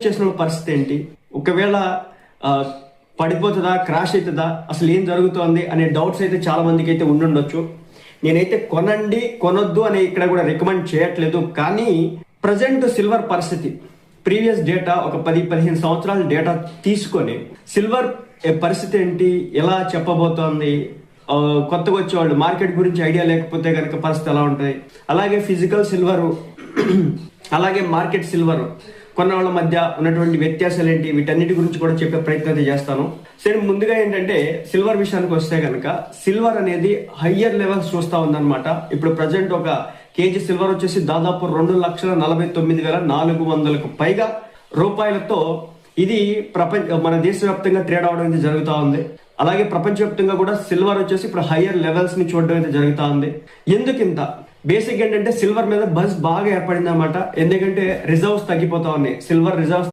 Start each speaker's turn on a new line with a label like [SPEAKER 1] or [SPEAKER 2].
[SPEAKER 1] చేసిన పరిస్థితి ఏంటి, ఒకవేళ పడిపోతుందా, క్రాష్ అవుతుందా, అసలు ఏం జరుగుతోంది అనే డౌట్స్ అయితే చాలా మందికి అయితే ఉండుండొచ్చు. నేనైతే కొనండి కొనొద్దు అని ఇక్కడ కూడా రికమెండ్ చేయట్లేదు. కానీ ప్రజెంట్ సిల్వర్ పరిస్థితి, ప్రీవియస్ డేటా ఒక 10-15 సంవత్సరాల డేటా తీసుకొని సిల్వర్ పరిస్థితి ఏంటి, ఎలా చెప్పబోతోంది, కొత్తగా వచ్చేవాళ్ళు మార్కెట్ గురించి ఐడియా లేకపోతే కనుక పరిస్థితి ఎలా ఉంటుంది, అలాగే ఫిజికల్ సిల్వరు అలాగే మార్కెట్ సిల్వర్ కొన్న వాళ్ళ మధ్య ఉన్నటువంటి వ్యత్యాసాలు ఏంటి, వీటన్నిటి గురించి కూడా చెప్పే ప్రయత్నం అయితే చేస్తాను. సరే, ముందుగా ఏంటంటే సిల్వర్ విషయానికి వస్తే కనుక సిల్వర్ అనేది హయ్యర్ లెవెల్స్ చూస్తా ఉందన్నమాట. ఇప్పుడు ప్రజెంట్ ఒక కేజీ సిల్వర్ వచ్చేసి దాదాపు 2,49,400కు పైగా రూపాయలతో ఇది మన దేశవ్యాప్తంగా ట్రేడ్ అవడం అయితే జరుగుతూ ఉంది. అలాగే ప్రపంచవ్యాప్తంగా కూడా సిల్వర్ వచ్చేసి ఇప్పుడు హయ్యర్ లెవెల్స్ ని చూడడం అయితే జరుగుతూ ఉంది. ఎందుకింత బేసిక్ ఏంటంటే సిల్వర్ మీద బజ్ బాగా ఏర్పడింది అనమాట. ఎందుకంటే రిజర్వ్స్ తగ్గిపోతా ఉన్నాయి. Silver reserves